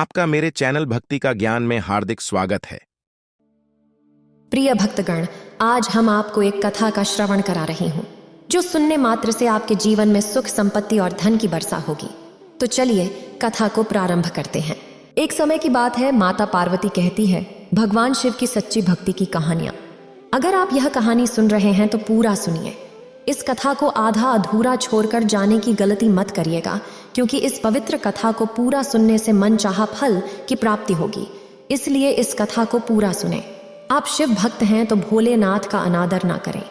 आपका मेरे चैनल भक्ति का ज्ञान में हार्दिक स्वागत है। प्रिय भक्तगण, आज हम आपको एक कथा का श्रवण करा रही हूँ जो सुनने मात्र से आपके जीवन में सुख, संपत्ति और धन की वर्षा होगी। तो चलिए कथा को प्रारंभ करते हैं। एक समय की बात है, माता पार्वती कहती है भगवान शिव की सच्ची भक्ति की कहानियां। अगर आप यह कहानी सुन रहे हैं तो पूरा सुनिए। इस कथा को आधा अधूरा छोड़कर जाने की गलती मत करिएगा, क्योंकि इस पवित्र कथा को पूरा सुनने से मनचाहा फल की प्राप्ति होगी। इसलिए इस कथा को पूरा सुने। आप शिव भक्त हैं तो भोलेनाथ का अनादर ना करें।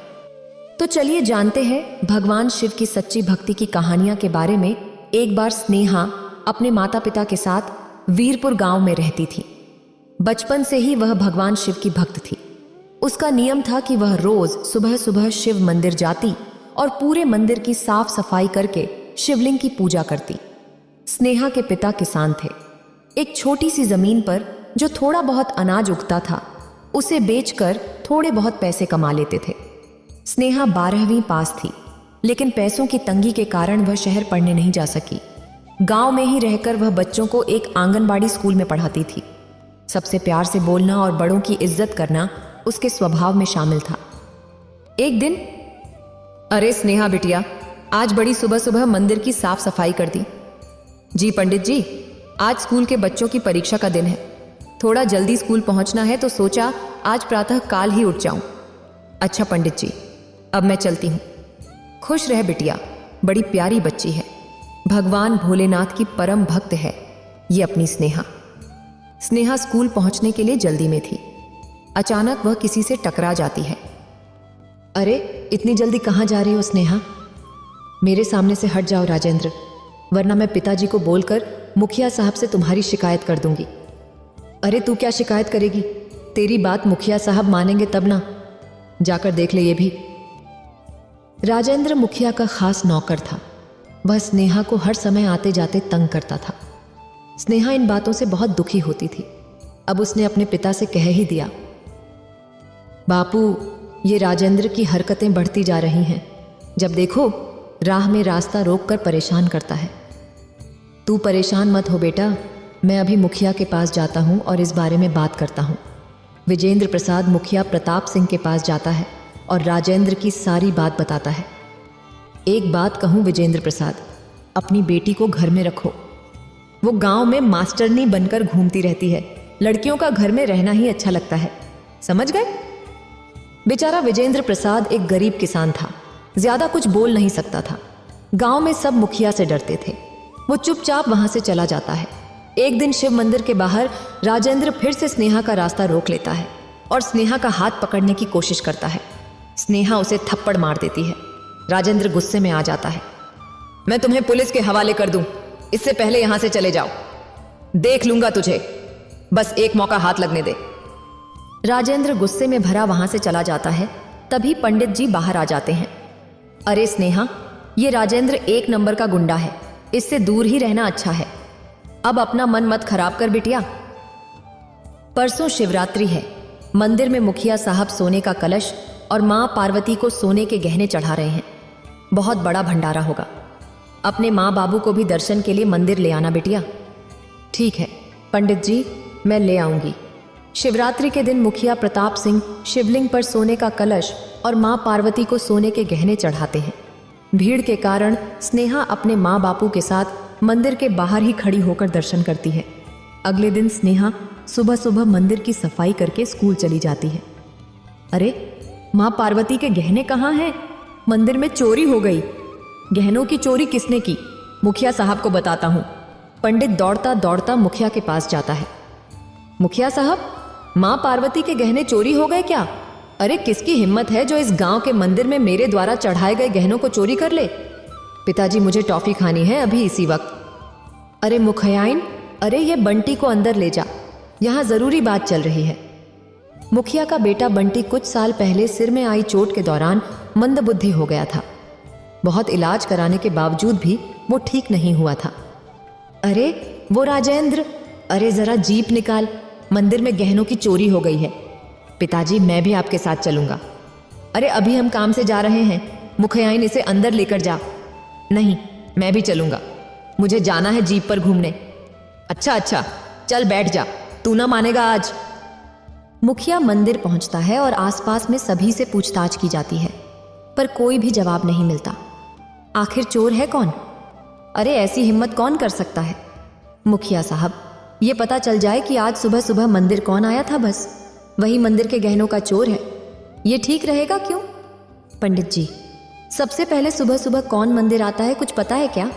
तो चलिए जानते हैं भगवान शिव की सच्ची भक्ति की कहानियां के बारे में। एक बार स्नेहा अपने माता पिता के साथ वीरपुर गांव में रहती थी। बचपन से ही वह भगवान शिव की भक्त थी। उसका नियम था कि वह रोज सुबह सुबह शिव मंदिर जाती और पूरे मंदिर की साफ सफाई करके शिवलिंग की पूजा करती। स्नेहा के पिता किसान थे। एक छोटी सी जमीन पर जो थोड़ा बहुत अनाज उगता था उसे बेचकर थोड़े बहुत पैसे कमा लेते थे। स्नेहा 12वीं पास थी, लेकिन पैसों की तंगी के कारण वह शहर पढ़ने नहीं जा सकी। गांव में ही रहकर वह बच्चों को एक आंगनबाड़ी स्कूल में पढ़ाती थी। सबसे प्यार से बोलना और बड़ों की इज्जत करना उसके स्वभाव में शामिल था। एक दिन, अरे स्नेहा बिटिया, आज बड़ी सुबह सुबह मंदिर की साफ सफाई कर दी। जी पंडित जी, आज स्कूल के बच्चों की परीक्षा का दिन है, थोड़ा जल्दी स्कूल पहुंचना है तो सोचा आज प्रातः काल ही उठ जाऊं। अच्छा पंडित जी, अब मैं चलती हूं। खुश रह बिटिया, बड़ी प्यारी बच्ची है, भगवान भोलेनाथ की परम भक्त है ये अपनी स्नेहा। स्नेहा स्कूल पहुंचने के लिए जल्दी में थी। अचानक वह किसी से टकरा जाती है। अरे इतनी जल्दी कहाँ जा रही हो स्नेहा? मेरे सामने से हट जाओ राजेंद्र, वरना मैं पिताजी को बोलकर मुखिया साहब से तुम्हारी शिकायत कर दूंगी। अरे तू क्या शिकायत करेगी? तेरी बात मुखिया साहब मानेंगे तब ना, जाकर देख ले ये भी। राजेंद्र मुखिया का खास नौकर था। वह स्नेहा को हर समय आते जाते तंग करता था। स्नेहा इन बातों से बहुत दुखी होती थी। अब उसने अपने पिता से कह ही दिया, बापू ये राजेंद्र की हरकतें बढ़ती जा रही हैं। जब देखो राह में रास्ता रोककर परेशान करता है। तू परेशान मत हो बेटा, मैं अभी मुखिया के पास जाता हूँ और इस बारे में बात करता हूँ। विजेंद्र प्रसाद मुखिया प्रताप सिंह के पास जाता है और राजेंद्र की सारी बात बताता है। एक बात कहूँ विजेंद्र प्रसाद, अपनी बेटी को घर में रखो। वो गांव में मास्टरनी बनकर घूमती रहती है। लड़कियों का घर में रहना ही अच्छा लगता है, समझ गए? बेचारा विजेंद्र प्रसाद एक गरीब किसान था, ज्यादा कुछ बोल नहीं सकता था। गांव में सब मुखिया से डरते थे। वो चुपचाप वहां से चला जाता है। एक दिन शिव मंदिर के बाहर राजेंद्र फिर से स्नेहा का रास्ता रोक लेता है और स्नेहा का हाथ पकड़ने की कोशिश करता है। स्नेहा उसे थप्पड़ मार देती है। राजेंद्र गुस्से में आ जाता है। मैं तुम्हें पुलिस के हवाले कर दूं, इससे पहले यहां से चले जाओ। देख लूंगा तुझे, बस एक मौका हाथ लगने दे। राजेंद्र गुस्से में भरा वहां से चला जाता है। तभी पंडित जी बाहर आ जाते हैं। अरे स्नेहा, ये राजेंद्र एक नंबर का गुंडा है, इससे दूर ही रहना अच्छा है। अब अपना मन मत खराब कर बिटिया। परसों शिवरात्रि है। मंदिर में मुखिया साहब सोने का कलश और मां पार्वती को सोने के गहने चढ़ा रहे हैं। बहुत बड़ा भंडारा होगा। अपने माँ बाबू को भी दर्शन के लिए मंदिर ले आना बिटिया। ठीक है पंडित जी, मैं ले आऊंगी। शिवरात्रि के दिन मुखिया प्रताप सिंह शिवलिंग पर सोने का कलश और मां पार्वती को सोने के गहने चढ़ाते हैं। भीड़ के कारण स्नेहा अपने माँ बापू के साथ मंदिर के बाहर ही खड़ी होकर दर्शन करती है। अगले दिन स्नेहा सुबह सुबह मंदिर की सफाई करके स्कूल चली जाती है। अरे माँ पार्वती के गहने कहाँ हैं? मंदिर में चोरी हो गई। गहनों की चोरी किसने की? मुखिया साहब को बताता हूँ। पंडित दौड़ता दौड़ता मुखिया के पास जाता है। मुखिया साहब, माँ पार्वती के गहने चोरी हो गए क्या? अरे किसकी हिम्मत है जो इस गांव के मंदिर में मेरे द्वारा चढ़ाए गए गहनों को चोरी कर ले? पिताजी मुझे टॉफी खानी है अभी इसी वक्त। अरे मुखियाइन, अरे ये बंटी को अंदर ले जा, यहाँ जरूरी बात चल रही है। मुखिया का बेटा बंटी कुछ साल पहले सिर में आई चोट के दौरान मंदबुद्धि हो गया था। बहुत इलाज कराने के बावजूद भी वो ठीक नहीं हुआ था। अरे वो राजेंद्र, अरे जरा जीप निकाल, मंदिर में गहनों की चोरी हो गई है। पिताजी मैं भी आपके साथ चलूंगा। अरे अभी हम काम से जा रहे हैं, मुखियाइन इसे अंदर लेकर जा। नहीं, मैं भी चलूंगा, मुझे जाना है जीप पर घूमने। अच्छा अच्छा, चल बैठ जा, तू ना मानेगा आज। मुखिया मंदिर पहुंचता है और आसपास में सभी से पूछताछ की जाती है, पर कोई भी जवाब नहीं मिलता। आखिर चोर है कौन? अरे ऐसी हिम्मत कौन कर सकता है? मुखिया साहब, ये पता चल जाए कि आज सुबह सुबह मंदिर कौन आया था, बस वही मंदिर के गहनों का चोर है। ये ठीक रहेगा क्यों? पंडित जी, सबसे पहले सुबह सुबह कौन मंदिर आता है कुछ पता है क्या?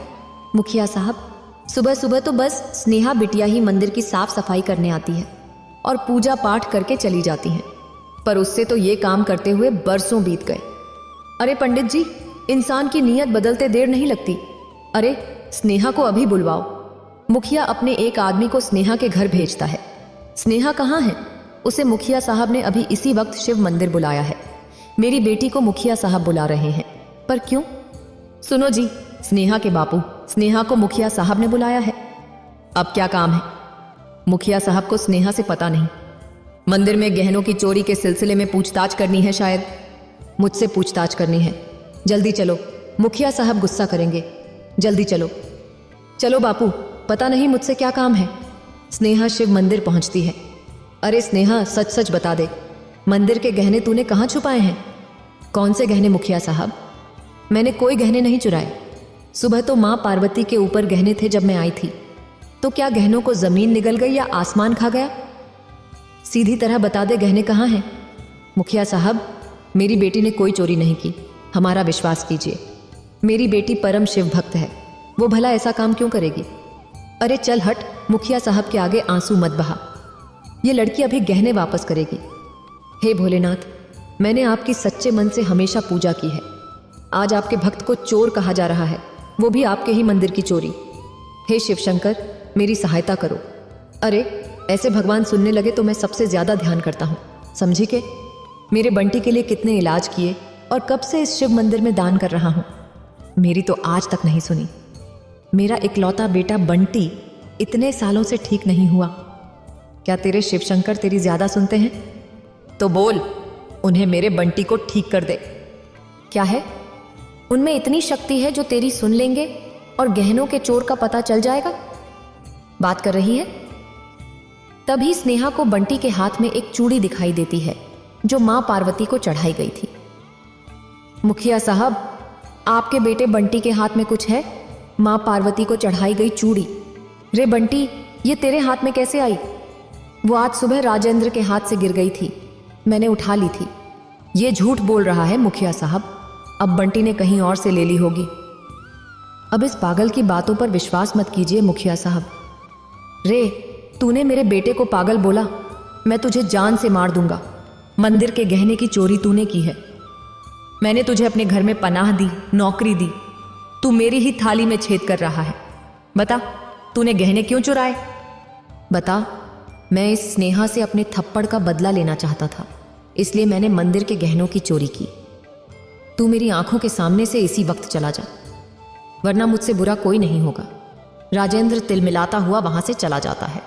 मुखिया साहब, सुबह सुबह तो बस स्नेहा बिटिया ही मंदिर की साफ सफाई करने आती है और पूजा पाठ करके चली जाती हैं, पर उससे तो ये काम करते हुए बरसों बीत गए। अरे पंडित जी, इंसान की नीयत बदलते देर नहीं लगती। अरे स्नेहा को अभी बुलवाओ। मुखिया अपने एक आदमी को स्नेहा के घर भेजता है। स्नेहा कहाँ है? उसे मुखिया साहब ने अभी इसी वक्त शिव मंदिर बुलाया है। मेरी बेटी को मुखिया साहब बुला रहे हैं। पर क्यों? सुनो जी, स्नेहा के बापू, स्नेहा को मुखिया साहब ने बुलाया है। अब क्या काम है? मुखिया साहब को स्नेहा से पता नहीं। मंदिर में गहनों की चोरी के सिलसिले में पूछताछ करनी है, शायद मुझसे पूछताछ करनी है। जल्दी चलो, मुखिया साहब गुस्सा करेंगे। जल्दी चलो। चलो बापू, पता नहीं मुझसे क्या काम है। स्नेहा शिव मंदिर पहुंचती है। अरे स्नेहा, सच सच बता दे, मंदिर के गहने तूने कहाँ छुपाए हैं? कौन से गहने मुखिया साहब? मैंने कोई गहने नहीं चुराए। सुबह तो माँ पार्वती के ऊपर गहने थे जब मैं आई थी। तो क्या गहनों को जमीन निगल गई या आसमान खा गया? सीधी तरह बता दे, गहने कहाँ हैं? मुखिया साहब, मेरी बेटी ने कोई चोरी नहीं की, हमारा विश्वास कीजिए। मेरी बेटी परम शिव भक्त है, वो भला ऐसा काम क्यों करेगी? अरे चल हट, मुखिया साहब के आगे आंसू मत बहा। ये लड़की अभी गहने वापस करेगी। हे भोलेनाथ, मैंने आपकी सच्चे मन से हमेशा पूजा की है। आज आपके भक्त को चोर कहा जा रहा है, वो भी आपके ही मंदिर की चोरी। हे शिव शंकर, मेरी सहायता करो। अरे ऐसे भगवान सुनने लगे तो मैं सबसे ज्यादा ध्यान करता हूँ, समझी के? मेरे बंटी के लिए कितने इलाज किए और कब से इस शिव मंदिर में दान कर रहा हूँ, मेरी तो आज तक नहीं सुनी। मेरा इकलौता बेटा बंटी इतने सालों से ठीक नहीं हुआ। क्या तेरे शिव शंकर तेरी ज्यादा सुनते हैं? तो बोल, उन्हें मेरे बंटी को ठीक कर दे। क्या है? उनमें इतनी शक्ति है जो तेरी सुन लेंगे और गहनों के चोर का पता चल जाएगा? बात कर रही है? तभी स्नेहा को बंटी के हाथ में एक चूड़ी दिखाई देती है जो मां पार्वती को चढ़ाई गई थी। मुखिया साहब, आपके बेटे बंटी के हाथ में कुछ है? मां पार्वती को चढ़ाई गई चूड़ी। रे बंटी, ये तेरे हाथ में कैसे आई? वो आज सुबह राजेंद्र के हाथ से गिर गई थी, मैंने उठा ली थी। ये झूठ बोल रहा है मुखिया साहब, अब बंटी ने कहीं और से ले ली होगी। अब इस पागल की बातों पर विश्वास मत कीजिए मुखिया साहब। रे, तूने मेरे बेटे को पागल बोला, मैं तुझे जान से मार दूंगा। मंदिर के गहने की चोरी तूने की है। मैंने तुझे अपने घर में पनाह दी, नौकरी दी, तू मेरी ही थाली में छेद कर रहा है। बता, तूने गहने क्यों चुराए? बता। मैं इस स्नेहा से अपने थप्पड़ का बदला लेना चाहता था, इसलिए मैंने मंदिर के गहनों की चोरी की। तू मेरी आंखों के सामने से इसी वक्त चला जा, वरना मुझसे बुरा कोई नहीं होगा। राजेंद्र तिलमिलाता हुआ वहां से चला जाता है।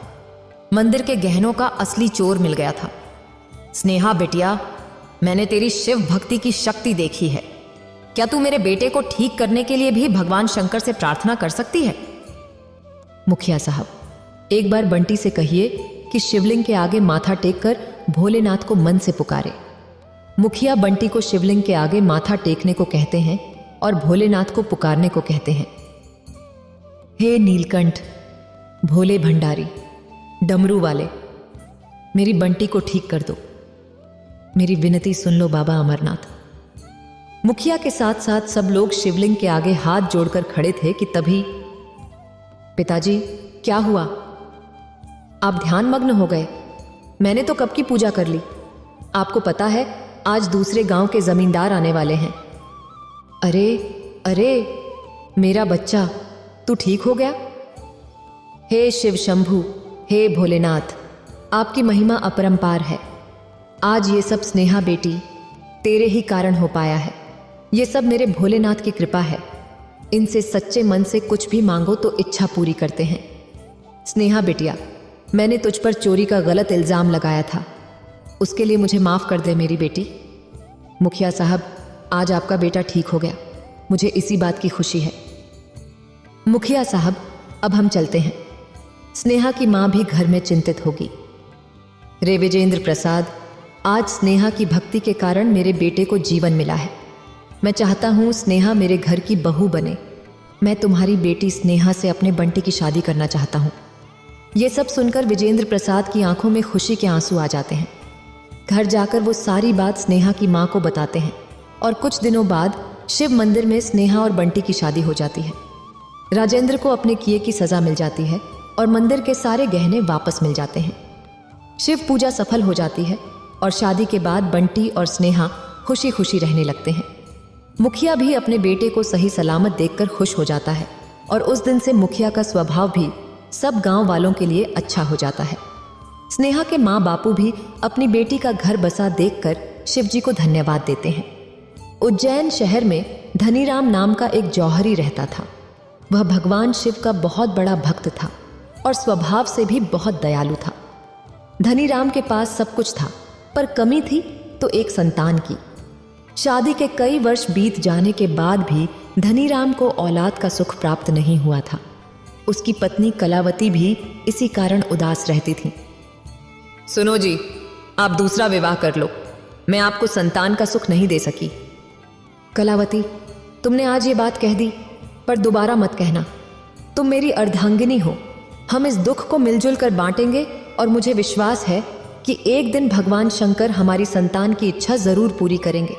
मंदिर के गहनों का असली चोर मिल गया था। स्नेहा बिटिया, मैंने तेरी शिव भक्ति की शक्ति देखी है। क्या तू मेरे बेटे को ठीक करने के लिए भी भगवान शंकर से प्रार्थना कर सकती है? मुखिया साहब, एक बार बंटी से कहिए कि शिवलिंग के आगे माथा टेक कर भोलेनाथ को मन से पुकारे। मुखिया बंटी को शिवलिंग के आगे माथा टेकने को कहते हैं और भोलेनाथ को पुकारने को कहते हैं। हे नीलकंठ, भोले भंडारी, डमरू वाले, मेरी बंटी को ठीक कर दो। मेरी विनती सुन लो बाबा अमरनाथ। मुखिया के साथ साथ सब लोग शिवलिंग के आगे हाथ जोड़कर खड़े थे कि तभी, पिताजी क्या हुआ? आप ध्यान मग्न हो गए। मैंने तो कब की पूजा कर ली। आपको पता है आज दूसरे गांव के जमींदार आने वाले हैं। अरे अरे, मेरा बच्चा, तू ठीक हो गया? हे शिव शंभु, हे भोलेनाथ, आपकी महिमा अपरंपार है। आज ये सब स्नेहा बेटी तेरे ही कारण हो पाया है। ये सब मेरे भोलेनाथ की कृपा है। इनसे सच्चे मन से कुछ भी मांगो तो इच्छा पूरी करते हैं। स्नेहा बिटिया, मैंने तुझ पर चोरी का गलत इल्जाम लगाया था, उसके लिए मुझे माफ कर दे मेरी बेटी। मुखिया साहब, आज आपका बेटा ठीक हो गया, मुझे इसी बात की खुशी है। मुखिया साहब, अब हम चलते हैं। स्नेहा की मां भी घर में चिंतित होगी। रे विजेंद्र प्रसाद, आज स्नेहा की भक्ति के कारण मेरे बेटे को जीवन मिला है। मैं चाहता हूं स्नेहा मेरे घर की बहू बने। मैं तुम्हारी बेटी स्नेहा से अपने बंटी की शादी करना चाहता हूं। ये सब सुनकर विजेंद्र प्रसाद की आंखों में खुशी के आंसू आ जाते हैं। घर जाकर वो सारी बात स्नेहा की मां को बताते हैं और कुछ दिनों बाद शिव मंदिर में स्नेहा और बंटी की शादी हो जाती है। राजेंद्र को अपने किए की सजा मिल जाती है और मंदिर के सारे गहने वापस मिल जाते हैं। शिव पूजा सफल हो जाती है और शादी के बाद बंटी और स्नेहा खुशी खुशी रहने लगते हैं। मुखिया भी अपने बेटे को सही सलामत देखकर खुश हो जाता है और उस दिन से मुखिया का स्वभाव भी सब गांव वालों के लिए अच्छा हो जाता है। स्नेहा के माँ बापू भी अपनी बेटी का घर बसा देखकर शिवजी को धन्यवाद देते हैं। उज्जैन शहर में धनीराम नाम का एक जौहरी रहता था। वह भगवान शिव का बहुत बड़ा भक्त था और स्वभाव से भी बहुत दयालु था। धनीराम के पास सब कुछ था, पर कमी थी तो एक संतान की। शादी के कई वर्ष बीत जाने के बाद भी धनीराम को औलाद का सुख प्राप्त नहीं हुआ था। उसकी पत्नी कलावती भी इसी कारण उदास रहती थी। सुनो जी, आप दूसरा विवाह कर लो, मैं आपको संतान का सुख नहीं दे सकी। कलावती, तुमने आज ये बात कह दी, पर दोबारा मत कहना। तुम मेरी अर्धांगिनी हो। हम इस दुख को मिलजुल कर बांटेंगे और मुझे विश्वास है कि एक दिन भगवान शंकर हमारी संतान की इच्छा जरूर पूरी करेंगे।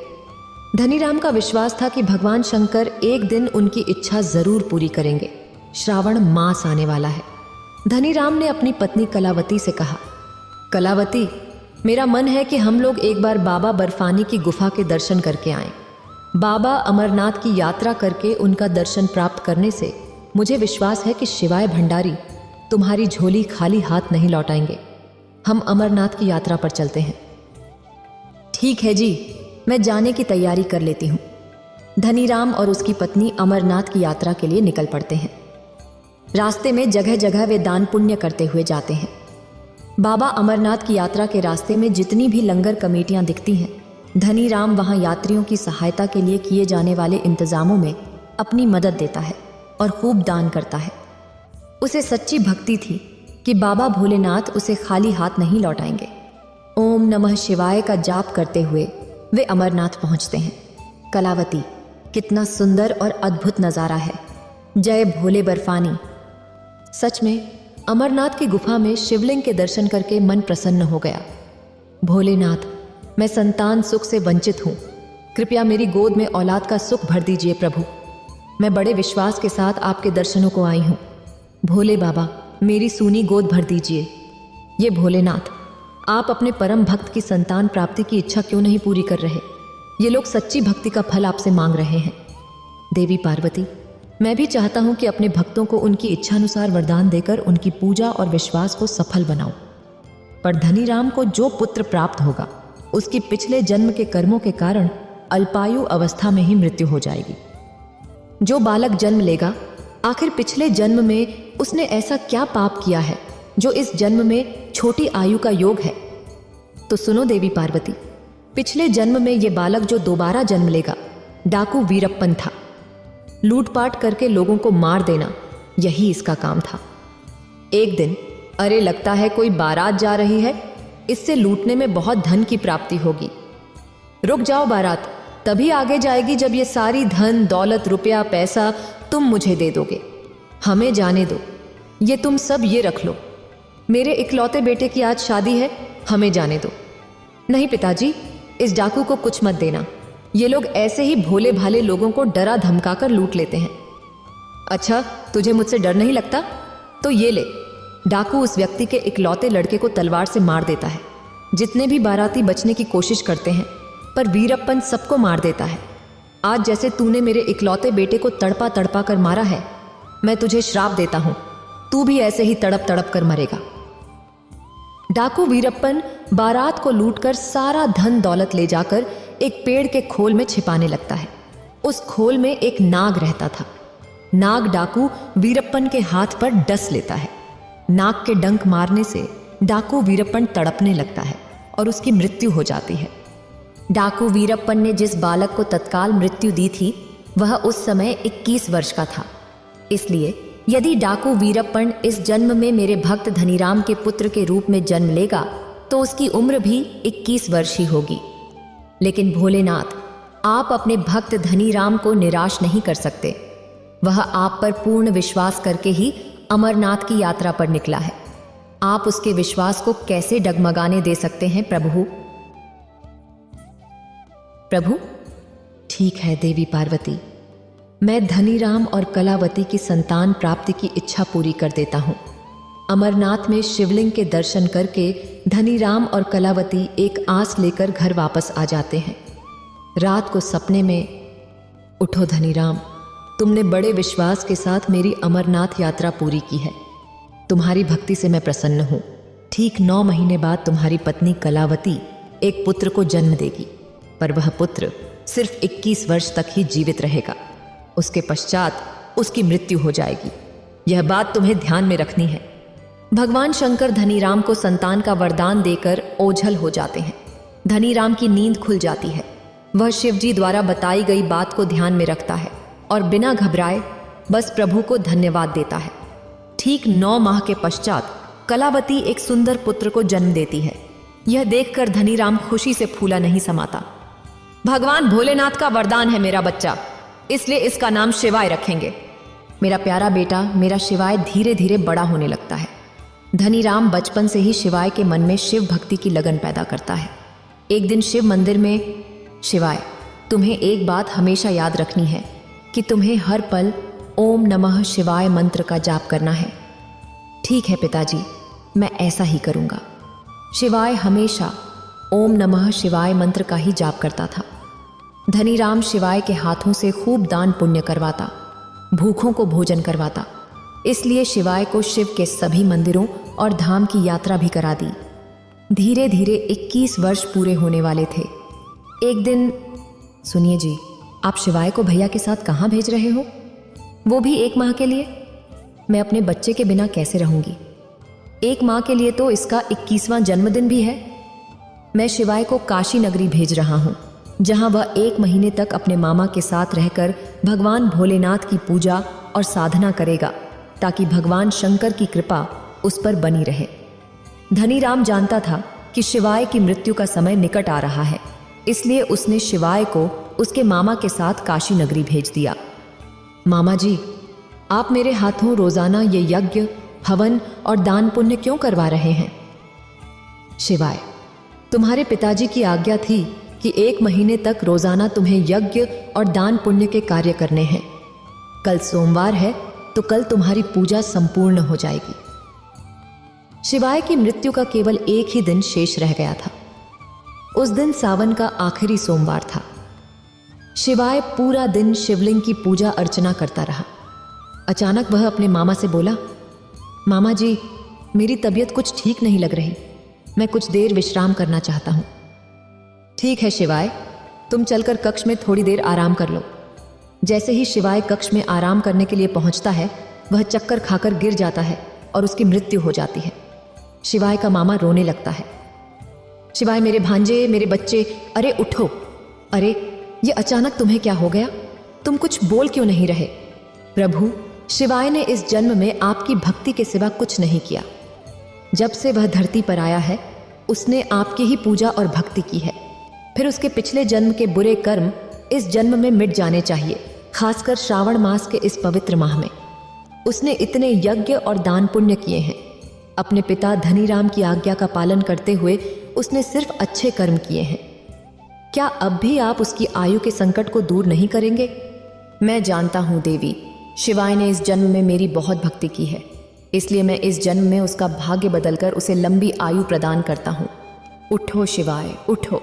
धनीराम का विश्वास था कि भगवान शंकर एक दिन उनकी इच्छा जरूर पूरी करेंगे। श्रावण मास आने वाला है। धनीराम ने अपनी पत्नी कलावती से कहा, कलावती, मेरा मन है कि हम लोग एक बार बाबा बर्फानी की गुफा के दर्शन करके आएं। बाबा अमरनाथ की यात्रा करके उनका दर्शन प्राप्त करने से मुझे विश्वास है कि शिवाय भंडारी तुम्हारी झोली खाली हाथ नहीं लौटाएंगे। हम अमरनाथ की यात्रा पर चलते हैं। ठीक है जी, मैं जाने की तैयारी कर लेती हूँ। धनीराम और उसकी पत्नी अमरनाथ की यात्रा के लिए निकल पड़ते हैं। रास्ते में जगह जगह वे दान पुण्य करते हुए जाते हैं। बाबा अमरनाथ की यात्रा के रास्ते में जितनी भी लंगर कमेटियां दिखती हैं, धनीराम वहां यात्रियों की सहायता के लिए किए जाने वाले इंतजामों में अपनी मदद देता है और खूब दान करता है। उसे सच्ची भक्ति थी कि बाबा भोलेनाथ उसे खाली हाथ नहीं लौटाएंगे। ओम नमः शिवाय का जाप करते हुए वे अमरनाथ पहुंचते हैं। कलावती, कितना सुंदर और अद्भुत नज़ारा है। जय भोले बर्फानी। सच में अमरनाथ की गुफा में शिवलिंग के दर्शन करके मन प्रसन्न हो गया। भोलेनाथ, मैं संतान सुख से वंचित हूँ। कृपया मेरी गोद में औलाद का सुख भर दीजिए प्रभु। मैं बड़े विश्वास के साथ आपके दर्शनों को आई हूँ। भोले बाबा, मेरी सूनी गोद भर दीजिए। ये भोलेनाथ, आप अपने परम भक्त की संतान प्राप्ति की इच्छा क्यों नहीं पूरी कर रहे? ये लोग सच्ची भक्ति का फल आपसे मांग रहे हैं। देवी पार्वती, मैं भी चाहता हूं कि अपने भक्तों को उनकी इच्छानुसार वरदान देकर उनकी पूजा और विश्वास को सफल बनाऊं। पर धनीराम को जो पुत्र प्राप्त होगा, उसकी पिछले जन्म के कर्मों के कारण अल्पायु अवस्था में ही मृत्यु हो जाएगी। जो बालक जन्म लेगा, आखिर पिछले जन्म में उसने ऐसा क्या पाप किया है जो इस जन्म में छोटी आयु का योग है? तो सुनो देवी पार्वती, पिछले जन्म में ये बालक जो दोबारा जन्म लेगा, डाकू वीरप्पन था। लूटपाट करके लोगों को मार देना, यही इसका काम था। एक दिन, अरे लगता है कोई बारात जा रही है, इससे लूटने में बहुत धन की प्राप्ति होगी। रुक जाओ बारात, तभी आगे जाएगी जब ये सारी धन दौलत रुपया पैसा तुम मुझे दे दोगे। हमें जाने दो, ये तुम सब ये रख लो। मेरे इकलौते बेटे की आज शादी है, हमें जाने दो। नहीं पिताजी, इस डाकू को कुछ मत देना। ये लोग ऐसे ही भोले भाले लोगों को डरा धमका कर लूट लेते हैं। अच्छा, तुझे मुझसे डर नहीं लगता? तो ये ले। डाकू उस व्यक्ति के इकलौते लड़के को तलवार से मार देता है। जितने भी बाराती बचने की कोशिश करते हैं, पर वीरप्पन सबको मार देता है। आज जैसे तूने मेरे इकलौते बेटे को तड़पा तड़पा कर मारा है, मैं तुझे श्राप देता हूं, तू भी ऐसे ही तड़प तड़प कर मरेगा। डाकू वीरप्पन बारात को लूटकर सारा धन दौलत ले जाकर एक पेड़ के खोल में छिपाने लगता है। उस खोल में एक नाग रहता था। नाग डाकू वीरप्पन के हाथ पर डस लेता है। नाग के डंक मारने से डाकू वीरप्पन तड़पने लगता है और उसकी मृत्यु हो जाती है। डाकू वीरप्पन ने जिस बालक को तत्काल मृत्यु दी थी, वह उस समय 21 वर्ष का था। इसलिए यदि डाकू वीरप्पन इस जन्म में मेरे भक्त धनीराम के पुत्र के रूप में जन्म लेगा तो उसकी उम्र भी 21 वर्ष ही होगी। लेकिन भोलेनाथ, आप अपने भक्त धनीराम को निराश नहीं कर सकते। वह आप पर पूर्ण विश्वास करके ही अमरनाथ की यात्रा पर निकला है। आप उसके विश्वास को कैसे डगमगाने दे सकते हैं प्रभु? प्रभु, ठीक है देवी पार्वती, मैं धनीराम और कलावती की संतान प्राप्ति की इच्छा पूरी कर देता हूँ। अमरनाथ में शिवलिंग के दर्शन करके धनीराम और कलावती एक आस लेकर घर वापस आ जाते हैं। रात को सपने में, उठो धनीराम, तुमने बड़े विश्वास के साथ मेरी अमरनाथ यात्रा पूरी की है। तुम्हारी भक्ति से मैं प्रसन्न हूँ। ठीक 9 महीने बाद तुम्हारी पत्नी कलावती एक पुत्र को जन्म देगी, पर वह पुत्र सिर्फ 21 वर्ष तक ही जीवित रहेगा। उसके पश्चात उसकी मृत्यु हो जाएगी। यह बात तुम्हें ध्यान में रखनी है। भगवान शंकर धनीराम को संतान का वरदान देकर ओझल हो जाते हैं। धनीराम की नींद खुल जाती है। वह शिवजी द्वारा बताई गई बात को ध्यान में रखता है और बिना घबराए बस प्रभु को धन्यवाद देता है। ठीक 9 माह के पश्चात कलावती एक सुंदर पुत्र को जन्म देती है। यह देखकर धनीराम खुशी से फूला नहीं समाता। भगवान भोलेनाथ का वरदान है मेरा बच्चा, इसलिए इसका नाम शिवाय रखेंगे। मेरा प्यारा बेटा, मेरा शिवाय धीरे धीरे बड़ा होने लगता है। धनीराम बचपन से ही शिवाय के मन में शिव भक्ति की लगन पैदा करता है। एक दिन शिव मंदिर में, शिवाय, तुम्हें एक बात हमेशा याद रखनी है कि तुम्हें हर पल ओम नमः शिवाय मंत्र का जाप करना है। ठीक है पिताजी, मैं ऐसा ही करूँगा। शिवाय हमेशा ओम नमः शिवाय मंत्र का ही जाप करता था। धनीराम शिवाय के हाथों से खूब दान पुण्य करवाता, भूखों को भोजन करवाता। इसलिए शिवाय को शिव के सभी मंदिरों और धाम की यात्रा भी करा दी। धीरे धीरे 21 वर्ष पूरे होने वाले थे। एक दिन, सुनिए जी, आप शिवाय को भैया के साथ कहाँ भेज रहे हो? वो भी 1 माह के लिए? मैं अपने बच्चे के बिना कैसे रहूंगी? 1 माह के लिए तो इसका 21वां जन्मदिन भी है। मैं शिवाय को काशी नगरी भेज रहा हूँ, जहाँ वह 1 महीने तक अपने मामा के साथ रहकर भगवान भोलेनाथ की पूजा और साधना करेगा, ताकि भगवान शंकर की कृपा उस पर बनी रहे। धनीराम जानता था कि शिवाय की मृत्यु का समय निकट आ रहा है, इसलिए उसने शिवाय को उसके मामा के साथ काशी नगरी भेज दिया। मामा जी, आप मेरे हाथों रोजाना ये यज्ञ, हवन और दान पुण्य क्यों करवा रहे हैं? शिवाय, तुम्हारे पिताजी की आज्ञा थी कि 1 महीने तक रोजाना तुम्हें यज्ञ और दान पुण्य के कार्य करने हैं। कल सोमवार है, तो कल तुम्हारी पूजा संपूर्ण हो जाएगी। शिवाय की मृत्यु का केवल 1 ही दिन शेष रह गया था। उस दिन सावन का आखिरी सोमवार था। शिवाय पूरा दिन शिवलिंग की पूजा अर्चना करता रहा। अचानक वह अपने मामा से बोला, मामा जी, मेरी तबीयत कुछ ठीक नहीं लग रही। मैं कुछ देर विश्राम करना चाहता हूँ। ठीक है शिवाय, तुम चलकर कक्ष में थोड़ी देर आराम कर लो। जैसे ही शिवाय कक्ष में आराम करने के लिए पहुंचता है, वह चक्कर खाकर गिर जाता है और उसकी मृत्यु हो जाती है। शिवाय का मामा रोने लगता है। शिवाय, मेरे भांजे, मेरे बच्चे, अरे उठो। अरे, ये अचानक तुम्हें क्या हो गया? तुम कुछ बोल क्यों नहीं रहे? प्रभु, शिवाय ने इस जन्म में आपकी भक्ति के सिवा कुछ नहीं किया। जब से वह धरती पर आया है, उसने आपकी ही पूजा और भक्ति की है। फिर उसके पिछले जन्म के बुरे कर्म इस जन्म में मिट जाने चाहिए, खासकर श्रावण मास के इस पवित्र माह में। उसने इतने यज्ञ और दान पुण्य किए हैं। अपने पिता धनीराम की आज्ञा का पालन करते हुए उसने सिर्फ अच्छे कर्म किए हैं। क्या अब भी आप उसकी आयु के संकट को दूर नहीं करेंगे? मैं जानता हूँ देवी, शिवाय ने इस जन्म में मेरी बहुत भक्ति की है, इसलिए मैं इस जन्म में उसका भाग्य बदलकर उसे लंबी आयु प्रदान करता हूँ। उठो शिवाय, उठो।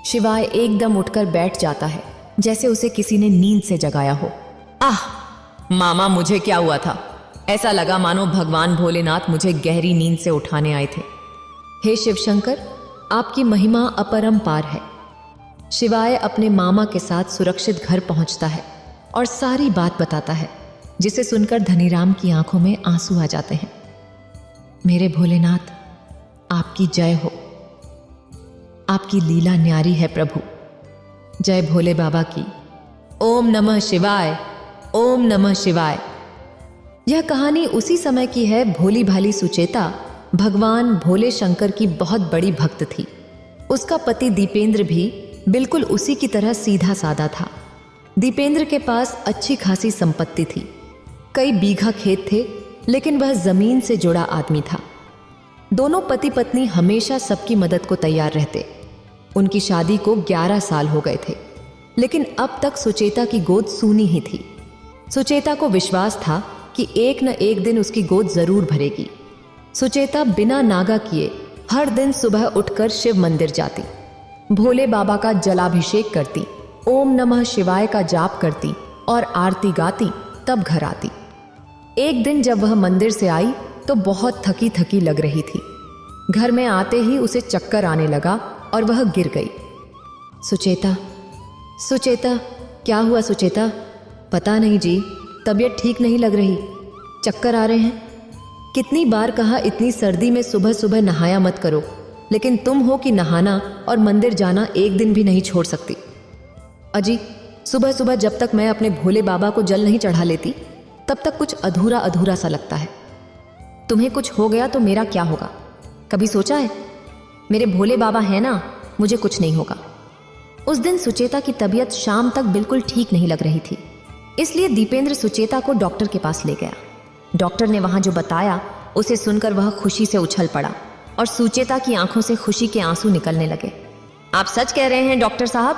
शिवाय एकदम उठकर बैठ जाता है, जैसे उसे किसी ने नींद से जगाया हो। आह मामा, मुझे क्या हुआ था? ऐसा लगा मानो भगवान भोलेनाथ मुझे गहरी नींद से उठाने आए थे। हे शिवशंकर, आपकी महिमा अपरंपार है। शिवाय अपने मामा के साथ सुरक्षित घर पहुंचता है और सारी बात बताता है, जिसे सुनकर धनीराम की आंखों में आंसू आ जाते हैं। मेरे भोलेनाथ, आपकी जय हो। आपकी लीला न्यारी है प्रभु। जय भोले बाबा की। ओम नमः शिवाय, ओम नमः शिवाय। यह कहानी उसी समय की है। भोली भाली सुचेता भगवान भोले शंकर की बहुत बड़ी भक्त थी। उसका पति दीपेंद्र भी बिल्कुल उसी की तरह सीधा साधा था। दीपेंद्र के पास अच्छी खासी संपत्ति थी, कई बीघा खेत थे, लेकिन वह जमीन से जुड़ा आदमी था। दोनों पति पत्नी हमेशा सबकी मदद को तैयार रहते। उनकी शादी को 11 साल हो गए थे, लेकिन अब तक सुचेता की गोद सूनी ही थी। सुचेता को विश्वास था कि एक न एक दिन उसकी गोद जरूर भरेगी। सुचेता बिना नागा किए हर दिन सुबह उठकर शिव मंदिर जाती, भोले बाबा का जलाभिषेक करती, ओम नमः शिवाय का जाप करती और आरती गाती, तब घर आती। एक दिन जब वह मंदिर से आई तो बहुत थकी थकी लग रही थी। घर में आते ही उसे चक्कर आने लगा और वह गिर गई। सुचेता, सुचेता, क्या हुआ सुचेता? पता नहीं जी, तबीयत ठीक नहीं लग रही, चक्कर आ रहे हैं। कितनी बार कहा इतनी सर्दी में सुबह सुबह नहाया मत करो, लेकिन तुम हो कि नहाना और मंदिर जाना एक दिन भी नहीं छोड़ सकती। अजी, सुबह सुबह जब तक मैं अपने भोले बाबा को जल नहीं चढ़ा लेती तब तक कुछ अधूरा अधूरा सा लगता है। तुम्हें कुछ हो गया तो मेरा क्या होगा, कभी सोचा है? मेरे भोले बाबा है ना, मुझे कुछ नहीं होगा। उस दिन सुचेता की तबीयत शाम तक बिल्कुल ठीक नहीं लग रही थी, इसलिए दीपेंद्र सुचेता को डॉक्टर के पास ले गया। डॉक्टर ने वहां जो बताया उसे सुनकर वह खुशी से उछल पड़ा और सुचेता की आंखों से खुशी के आंसू निकलने लगे। आप सच कह रहे हैं डॉक्टर साहब?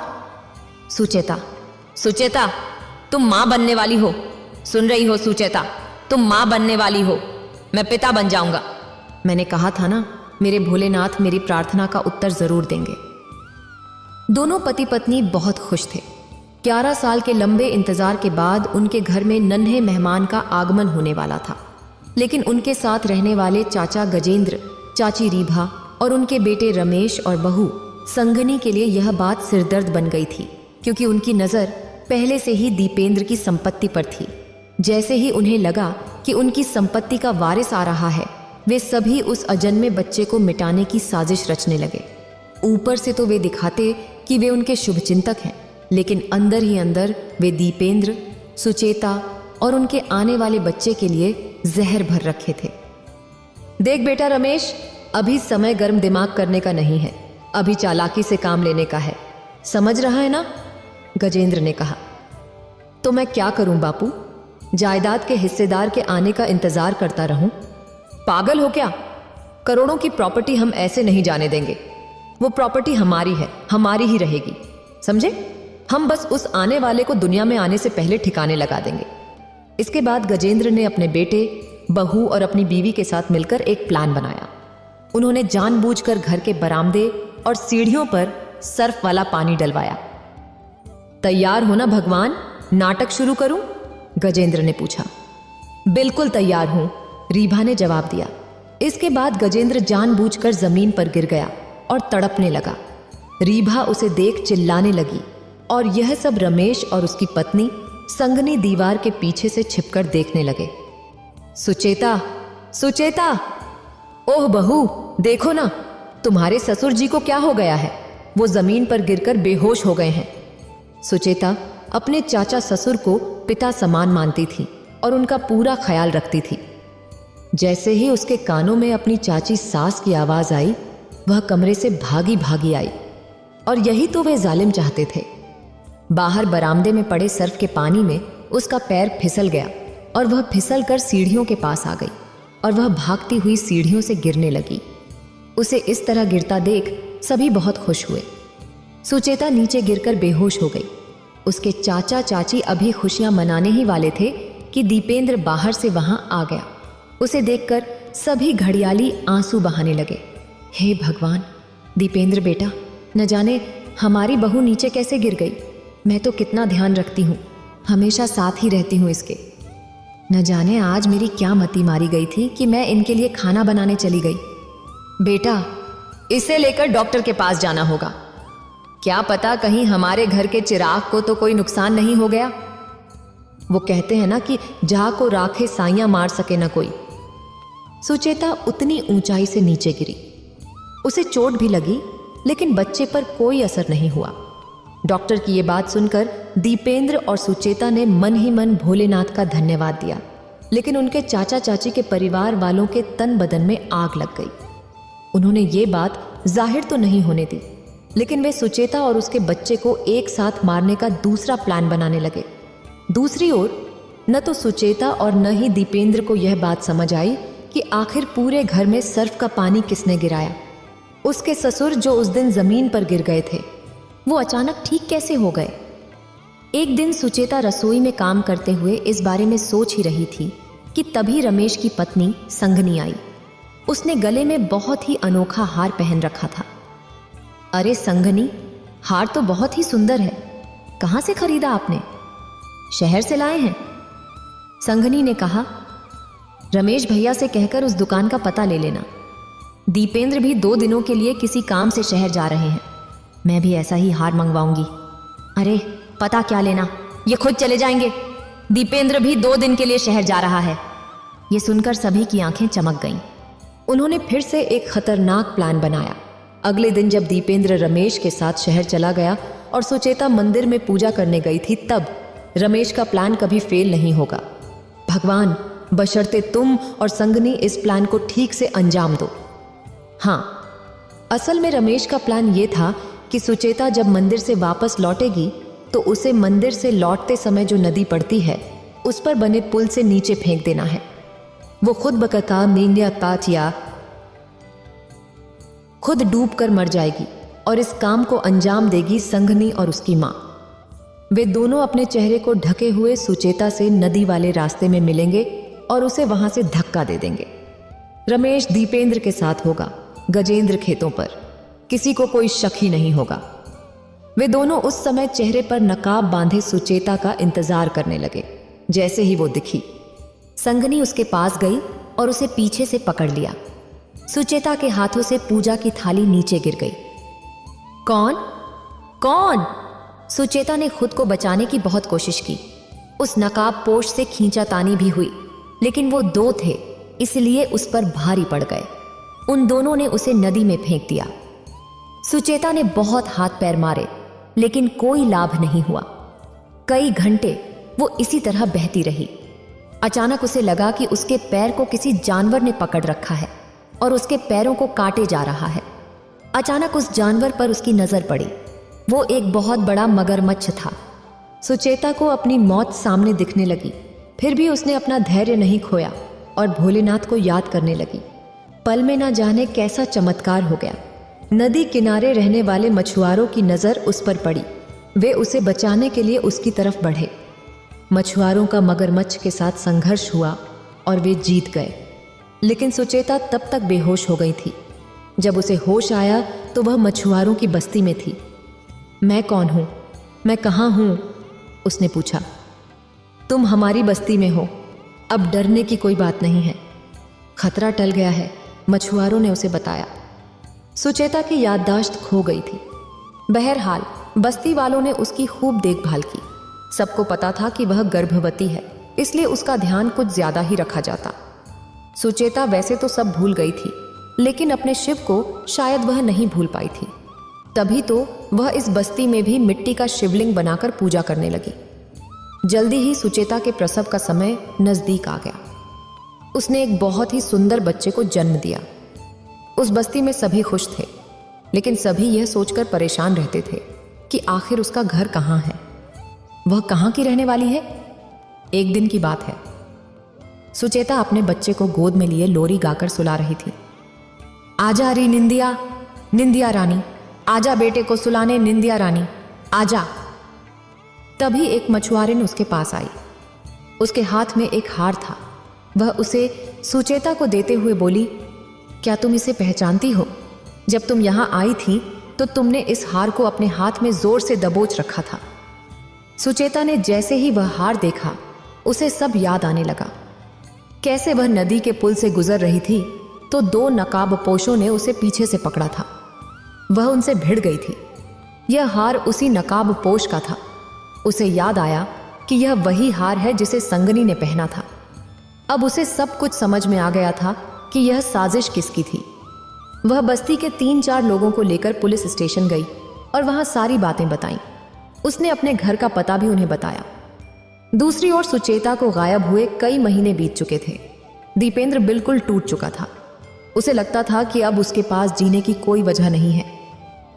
सुचेता, सुचेता, तुम मां बनने वाली हो। सुन रही हो सुचेता, तुम मां बनने वाली हो। मैं पिता बन जाऊंगा। मैंने कहा था ना, मेरे भोलेनाथ मेरी प्रार्थना का उत्तर जरूर देंगे। दोनों पति पत्नी बहुत खुश थे। 11 साल के लंबे इंतजार के बाद उनके घर में नन्हे मेहमान का आगमन होने वाला था, लेकिन उनके साथ रहने वाले चाचा गजेंद्र, चाची रीभा और उनके बेटे रमेश और बहू संगनी के लिए यह बात सिरदर्द बन गई थी, क्योंकि उनकी नज़र पहले से ही दीपेंद्र की संपत्ति पर थी। जैसे ही उन्हें लगा कि उनकी संपत्ति का वारिस आ रहा है, वे सभी उस अजन्मे बच्चे को मिटाने की साजिश रचने लगे। ऊपर से तो वे दिखाते कि वे उनके शुभचिंतक हैं, लेकिन अंदर ही अंदर वे दीपेंद्र, सुचेता और उनके आने वाले बच्चे के लिए जहर भर रखे थे। देख बेटा रमेश, अभी समय गर्म दिमाग करने का नहीं है, अभी चालाकी से काम लेने का है, समझ रहा है ना? गजेंद्र ने कहा। तो मैं क्या करूं बापू, जायदाद के हिस्सेदार के आने का इंतजार करता रहूं? पागल हो क्या? करोड़ों की प्रॉपर्टी हम ऐसे नहीं जाने देंगे। वो प्रॉपर्टी हमारी है, हमारी ही रहेगी, समझे? हम बस उस आने वाले को दुनिया में आने से पहले ठिकाने लगा देंगे। इसके बाद गजेंद्र ने अपने बेटे, बहू और अपनी बीवी के साथ मिलकर एक प्लान बनाया। उन्होंने जानबूझकर घर के बरामदे और सीढ़ियों पर सर्फ वाला पानी डलवाया। तैयार हो ना भगवान, नाटक शुरू करूं? गजेंद्र ने पूछा। बिल्कुल तैयार हूं, रीभा ने जवाब दिया। इसके बाद गजेंद्र जानबूझकर जमीन पर गिर गया और तड़पने लगा। रीभा उसे देख चिल्लाने लगी और यह सब रमेश और उसकी पत्नी संगनी दीवार के पीछे से छिपकर देखने लगे। सुचेता, सुचेता, ओह बहू, देखो ना, तुम्हारे ससुर जी को क्या हो गया है, वो जमीन पर गिरकर बेहोश हो गए हैं। सुचेता अपने चाचा ससुर को पिता समान मानती थी और उनका पूरा ख्याल रखती थी। जैसे ही उसके कानों में अपनी चाची सास की आवाज आई, वह कमरे से भागी भागी आई, और यही तो वे जालिम चाहते थे। बाहर बरामदे में पड़े सर्फ के पानी में उसका पैर फिसल गया और वह फिसल कर सीढ़ियों के पास आ गई और वह भागती हुई सीढ़ियों से गिरने लगी। उसे इस तरह गिरता देख सभी बहुत खुश हुए। सुचेता नीचे गिरकर बेहोश हो गई। उसके चाचा चाची अभी खुशियां मनाने ही वाले थे कि दीपेंद्र बाहर से वहां आ गया। उसे देखकर सभी घड़ियाली आंसू बहाने लगे। हे भगवान, दीपेंद्र बेटा, न जाने हमारी बहू नीचे कैसे गिर गई। मैं तो कितना ध्यान रखती हूँ, हमेशा साथ ही रहती हूँ इसके। न जाने आज मेरी क्या मती मारी गई थी कि मैं इनके लिए खाना बनाने चली गई। बेटा, इसे लेकर डॉक्टर के पास जाना होगा। क्या पता कहीं हमारे घर के चिराग को तो कोई नुकसान नहीं हो गया। वो कहते हैं ना कि जहाँ को राखे साइयां मार सके ना कोई। सुचेता उतनी ऊंचाई से नीचे गिरी। उसे चोट भी लगी, लेकिन बच्चे पर कोई असर नहीं हुआ। डॉक्टर की ये बात सुनकर दीपेंद्र और सुचेता ने मन ही मन भोलेनाथ का धन्यवाद दिया। लेकिन उनके चाचा चाची के परिवार वालों के तन बदन में आग लग गई। उन्होंने ये बात जाहिर तो नहीं होने दी, लेकिन वे सुचेता और उसके बच्चे को एक साथ मारने का दूसरा प्लान बनाने लगे। दूसरी ओर न तो सुचेता और न ही दीपेंद्र को यह बात समझ आई कि आखिर पूरे घर में सर्फ का पानी किसने गिराया। उसके ससुर जो उस दिन जमीन पर गिर गए थे, वो अचानक ठीक कैसे हो गए। एक दिन सुचेता रसोई में काम करते हुए इस बारे में सोच ही रही थी कि तभी रमेश की पत्नी संगनी आई। उसने गले में बहुत ही अनोखा हार पहन रखा था। अरे संगनी, हार तो बहुत ही सुंदर है, कहाँ से खरीदा आपने? शहर से लाए हैं, संगनी ने कहा। रमेश भैया से कहकर उस दुकान का पता ले लेना। दीपेंद्र भी 2 दिनों के लिए किसी काम से शहर जा रहे हैं, मैं भी ऐसा ही हार मंगवाऊंगी। अरे पता क्या लेना, ये खुद चले जाएंगे। दीपेंद्र भी 2 दिन के लिए शहर जा रहा है। ये सुनकर सभी की आंखें चमक गईं। उन्होंने फिर से एक खतरनाक प्लान बनाया। अगले दिन जब दीपेंद्र रमेश के साथ शहर चला गया और सुचेता मंदिर में पूजा करने गई थी, तब रमेश का प्लान कभी फेल नहीं होगा। भगवान, बशर्ते तुम और संगनी इस प्लान को ठीक से अंजाम दो। हाँ, असल में रमेश का प्लान ये था कि सुचेता जब मंदिर से वापस लौटेगी तो उसे मंदिर से लौटते समय जो नदी पड़ती है उस पर बने पुल से नीचे फेंक देना है। वो खुद बकका नींदिया पातिया खुद डूब कर मर जाएगी और इस काम को अंजाम देगी संगनी और उसकी माँ। वे दोनों अपने चेहरे को ढके हुए सुचेता से नदी वाले रास्ते में मिलेंगे और उसे वहां से धक्का दे देंगे। रमेश दीपेंद्र के साथ होगा, गजेंद्र खेतों पर, किसी को कोई शक ही नहीं होगा। वे दोनों उस समय चेहरे पर नकाब बांधे सुचेता का इंतजार करने लगे। जैसे ही वो दिखी, संगनी उसके पास गई और उसे पीछे से पकड़ लिया। सुचेता के हाथों से पूजा की थाली नीचे गिर गई। कौन कौन? सुचेता ने खुद को बचाने की बहुत कोशिश की। उस नकाब पोश से खींचातानी भी हुई, लेकिन वो 2 थे, इसलिए उस पर भारी पड़ गए। उन दोनों ने उसे नदी में फेंक दिया। सुचेता ने बहुत हाथ पैर मारे, लेकिन कोई लाभ नहीं हुआ। कई घंटे वो इसी तरह बहती रही। अचानक उसे लगा कि उसके पैर को किसी जानवर ने पकड़ रखा है और उसके पैरों को काटे जा रहा है। अचानक उस जानवर पर उसकी नजर पड़ी। वो एक बहुत बड़ा मगरमच्छ था। सुचेता को अपनी मौत सामने दिखने लगी, फिर भी उसने अपना धैर्य नहीं खोया और भोलेनाथ को याद करने लगी। पल में ना जाने कैसा चमत्कार हो गया। नदी किनारे रहने वाले मछुआरों की नजर उस पर पड़ी। वे उसे बचाने के लिए उसकी तरफ बढ़े। मछुआरों का मगरमच्छ के साथ संघर्ष हुआ और वे जीत गए, लेकिन सुचेता तब तक बेहोश हो गई थी। जब उसे होश आया तो वह मछुआरों की बस्ती में थी। मैं कौन हूं? मैं कहाँ हूं? उसने पूछा। तुम हमारी बस्ती में हो, अब डरने की कोई बात नहीं है, खतरा टल गया है, मछुआरों ने उसे बताया। सुचेता की याददाश्त खो गई थी। बहरहाल बस्ती वालों ने उसकी खूब देखभाल की। सबको पता था कि वह गर्भवती है, इसलिए उसका ध्यान कुछ ज्यादा ही रखा जाता। सुचेता वैसे तो सब भूल गई थी, लेकिन अपने शिव को शायद वह नहीं भूल पाई थी। तभी तो वह इस बस्ती में भी मिट्टी का शिवलिंग बनाकर पूजा करने लगी। जल्दी ही सुचेता के प्रसव का समय नजदीक आ गया। उसने एक बहुत ही सुंदर बच्चे को जन्म दिया। उस बस्ती में सभी खुश थे, लेकिन सभी यह सोचकर परेशान रहते थे कि आखिर उसका घर कहाँ है, वह कहाँ की रहने वाली है। एक दिन की बात है, सुचेता अपने बच्चे को गोद में लिए लोरी गाकर सुला रही थी। आजा री निंदिया, निंदिया रानी, आजा बेटे को सुलाने निंदिया रानी, आजा। तभी एक मछुआरिन उसके पास आई। उसके हाथ में एक हार था। वह उसे सुचेता को देते हुए बोली, क्या तुम इसे पहचानती हो? जब तुम यहाँ आई थी तो तुमने इस हार को अपने हाथ में जोर से दबोच रखा था। सुचेता ने जैसे ही वह हार देखा, उसे सब याद आने लगा। कैसे वह नदी के पुल से गुजर रही थी तो 2 नकाबपोशों ने उसे पीछे से पकड़ा था। वह उनसे भिड़ गई थी। यह हार उसी नकाबपोश का था। उसे याद आया कि यह वही हार है जिसे संगनी ने पहना था। अब उसे सब कुछ समझ में आ गया था कि यह साजिश किसकी थी। वह बस्ती के 3-4 लोगों को लेकर पुलिस स्टेशन गई और वहां सारी बातें बताईं। उसने अपने घर का पता भी उन्हें बताया। दूसरी ओर सुचेता को गायब हुए कई महीने बीत चुके थे। दीपेंद्र बिल्कुल टूट चुका था। उसे लगता था कि अब उसके पास जीने की कोई वजह नहीं है।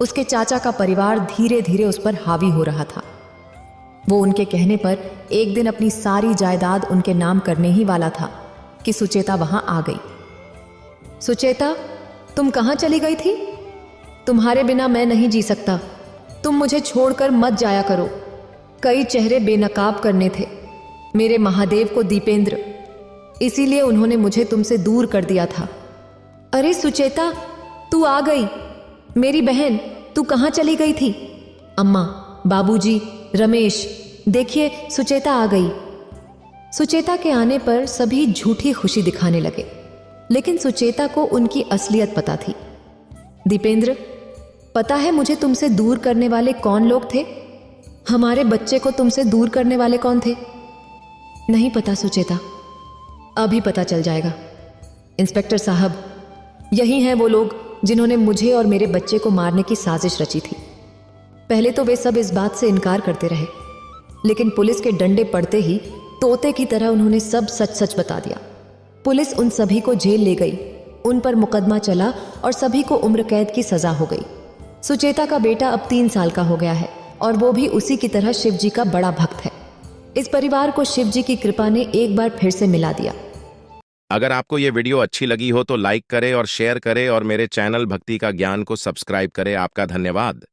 उसके चाचा का परिवार धीरे धीरे उस पर हावी हो रहा था। वो उनके कहने पर एक दिन अपनी सारी जायदाद उनके नाम करने ही वाला था कि सुचेता वहां आ गई। सुचेता, तुम कहां चली गई थी? तुम्हारे बिना मैं नहीं जी सकता। तुम मुझे छोड़कर मत जाया करो। कई चेहरे बेनकाब करने थे मेरे महादेव को, दीपेंद्र, इसीलिए उन्होंने मुझे तुमसे दूर कर दिया था। अरे सुचेता, तू आ गई। मेरी बहन, तू कहां चली गई थी? अम्मा, बाबूजी, रमेश, देखिए सुचेता आ गई। सुचेता के आने पर सभी झूठी खुशी दिखाने लगे, लेकिन सुचेता को उनकी असलियत पता थी। दीपेंद्र, पता है मुझे तुमसे दूर करने वाले कौन लोग थे? हमारे बच्चे को तुमसे दूर करने वाले कौन थे? नहीं पता सुचेता, अभी पता चल जाएगा। इंस्पेक्टर साहब, यही हैं वो लोग जिन्होंने मुझे और मेरे बच्चे को मारने की साजिश रची थी। पहले तो वे सब इस बात से इनकार करते रहे, लेकिन पुलिस के डंडे पड़ते ही तोते की तरह उन्होंने सब सच सच बता दिया। पुलिस उन सभी को जेल ले गई, उन पर मुकदमा चला और सभी को उम्र कैद की सजा हो गई। सुचेता का बेटा अब 3 साल का हो गया है और वो भी उसी की तरह शिव जी का बड़ा भक्त है। इस परिवार को शिव जी की कृपा ने एक बार फिर से मिला दिया। अगर आपको ये वीडियो अच्छी लगी हो तो लाइक करें और शेयर करें और मेरे चैनल भक्ति का ज्ञान को सब्सक्राइब करें। आपका धन्यवाद।